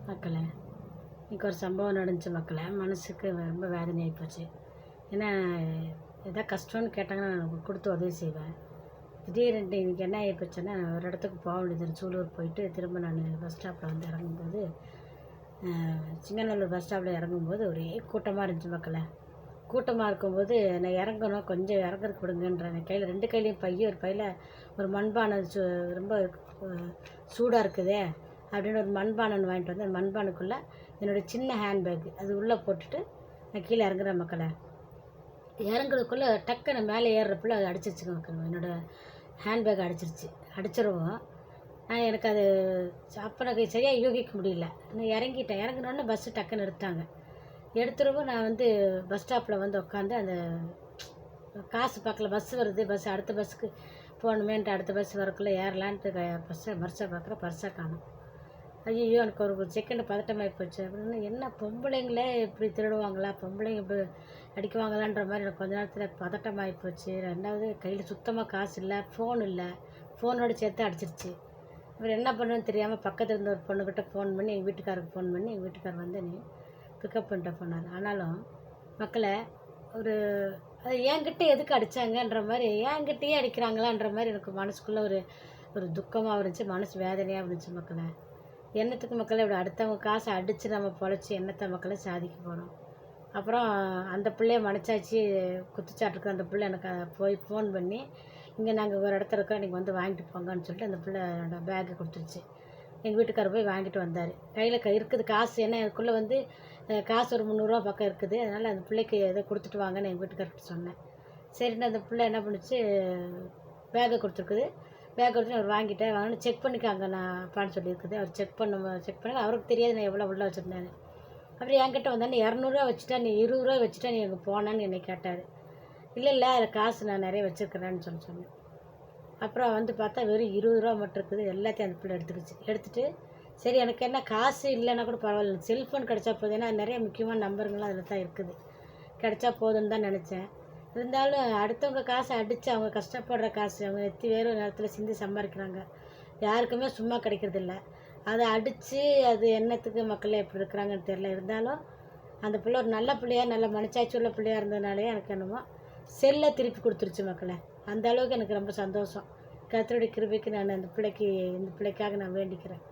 மக்களே, இன்றைக்கி ஒரு சம்பவம் நடந்துச்சு மக்களே. மனசுக்கு ரொம்ப வேதனையாகி போச்சு. ஏன்னா எதாவது கஷ்டம்னு கேட்டாங்கன்னா நான் கொடுத்து உதவி செய்வேன். திடீர்னு இன்றைக்கி என்ன ஆகி போச்சுன்னா, ஒரு இடத்துக்கு போக வேண்டியது சூலூர் போயிட்டு திரும்ப நான் பஸ் ஸ்டாப்பில் வந்து இறங்கும்போது, சிங்கநல்லூர் பஸ் ஸ்டாப்பில் இறங்கும்போது ஒரே கூட்டமாக இருந்துச்சு மக்களே. கூட்டமாக இருக்கும்போது நான் இறங்கணும், கொஞ்சம் இறங்குறதுக்கு விடுங்கன்றேன். கையில் 2 கையிலையும் ஒரு பையில் ஒரு மண்பானை ரொம்ப சூடாக இருக்குதே அப்படின்னு ஒரு மண்பானை வாங்கிட்டு வந்து அந்த மண்பானைக்குள்ளே என்னோடய சின்ன ஹேண்ட்பேக் அது உள்ளே போட்டுட்டு நான் கீழே இறங்குறேன் மக்களே. இறங்குறதுக்குள்ளே டக்குன்னு மேலே ஏறுறப்புள்ள அது அடிச்சிருச்சுங்க மக்கள். என்னோடய ஹேண்ட்பேக் அடிச்சிடவும் எனக்கு அது அப்போ எனக்கு சரியாக யூகிக்க முடியல. நான் இறங்கினோடனே பஸ்ஸு டக்குன்னு எடுத்துடவும் நான் வந்து பஸ் ஸ்டாப்பில் வந்து உட்காந்து அந்த காசு பார்க்கல. பஸ்ஸு வருது, அடுத்த பஸ்ஸுக்கு போகணுமேன்ட்டு அடுத்த பஸ் வரக்குள்ளே ஏறலான்ட்டு பர்ஸை பார்க்குறேன், பர்ஸை காணும். ஐயோ, எனக்கு ஒரு செகண்டு பதட்டமாகி போச்சு. அப்படின்னு என்ன பொம்பளைங்களே இப்படி திருடுவாங்களா, பொம்பளைங்க இப்படி அடிக்குவாங்களான்ற மாதிரி எனக்கு கொஞ்ச நேரத்தில் பதட்டமாகி போச்சு. 2வது கையில் சுத்தமாக காசு இல்லை, ஃபோன் இல்லை, ஃபோனோடு சேர்த்து அடிச்சிருச்சு. அப்புறம் என்ன பண்ணுன்னு தெரியாமல் பக்கத்தில் இருந்த ஒரு பொண்ணுக்கிட்ட ஃபோன் பண்ணி எங்கள் வீட்டுக்காருக்கு ஃபோன் பண்ணி எங்கள் வீட்டுக்கார் வந்து நீ பிக்கப் பண்ணிட்ட போனார். ஆனாலும் மக்களை ஒரு அது என்கிட்ட எதுக்கு அடித்தாங்கன்ற மாதிரி, என்கிட்டயே அடிக்கிறாங்களான்ற மாதிரி எனக்கு மனசுக்குள்ளே ஒரு துக்கமாக இருந்துச்சு, மனசு வேதனையாக இருந்துச்சு மக்களே. என்னத்துக்கு மக்களே இப்படி அடுத்தவங்க காசை அடித்து நம்ம பொழைச்சி என்னத்தை மக்களை சாதிக்க போகிறோம். அப்புறம் அந்த பிள்ளைய மனசாட்சி குத்துச்சாட்டுருக்கு. அந்த பிள்ளை எனக்கு போய் ஃபோன் பண்ணி இங்கே நாங்கள் ஒரு இடத்துல இருக்கோம், நீங்கள் வந்து வாங்கிட்டு போங்கன்னு சொல்லிட்டு அந்த பிள்ளை பேக்கை கொடுத்துருச்சு. எங்கள் வீட்டுக்காரர் போய் வாங்கிட்டு வந்தார். கையில் இருக்குது காசு, ஏன்னா எனக்குள்ளே வந்து காசு ஒரு 300 பக்கம் இருக்குது. அதனால் அந்த பிள்ளைக்கு எதோ கொடுத்துட்டு வாங்கன்னு எங்கள் வீட்டுக்காரர்கிட்ட சொன்னேன். சரின்னு அந்த பிள்ளை என்ன பண்ணுச்சு, பேக்கை கொடுத்துருக்குது. பேக் கொடுத்து அவர் வாங்கினு செக் பண்ணிக்காங்க நான் அப்பான்னு சொல்லியிருக்குது. அவர் செக் பண்ணி அவருக்கு தெரியாது நான் எவ்வளோ உள்ள வச்சுருந்தேன்னு. அப்புறம் என்கிட்ட வந்தானே 200 வச்சுட்டா நீ 20 வச்சுட்டா நீ எங்கே போனான்னு என்னை கேட்டார். இல்லை அதில் காசு நான் நிறைய வச்சுருக்கிறேன்னு சொன்னேன். அப்புறம் வந்து பார்த்தா வெறும் 20 மட்டும் இருக்குது. எல்லாத்தையும் அந்த பிள்ளை எடுத்துட்டு சரி எனக்கு என்ன காசு இல்லைன்னா கூட பரவாயில்ல, செல்ஃபோன் கிடச்சா போதும், ஏன்னா நிறைய முக்கியமான நம்பருங்களாம் அதில் தான் இருக்குது, கிடச்சா போதுன்னு தான் நினச்சேன். இருந்தாலும் அடுத்தவங்க காசை அடித்து அவங்க கஷ்டப்படுற காசு அவங்க வேறு நேரத்தில் சிந்தி சம்பாதிக்கிறாங்க, யாருக்குமே சும்மா கிடைக்கிறதில்ல. அதை அடித்து அது என்னத்துக்கு மக்களே எப்படி இருக்கிறாங்கன்னு தெரில. இருந்தாலும் அந்த பிள்ளை ஒரு நல்ல பிள்ளையாக நல்ல மனச்சாட்சி உள்ள பிள்ளையாக இருந்ததுனாலே எனக்கு என்னமோ செல்லை திருப்பி கொடுத்துருச்சு மக்களே. அந்த அளவுக்கு எனக்கு ரொம்ப சந்தோஷம். கர்த்தருடைய கிருபைக்கு நான் இந்த பிள்ளைக்காக நான் வேண்டிக்கிறேன்.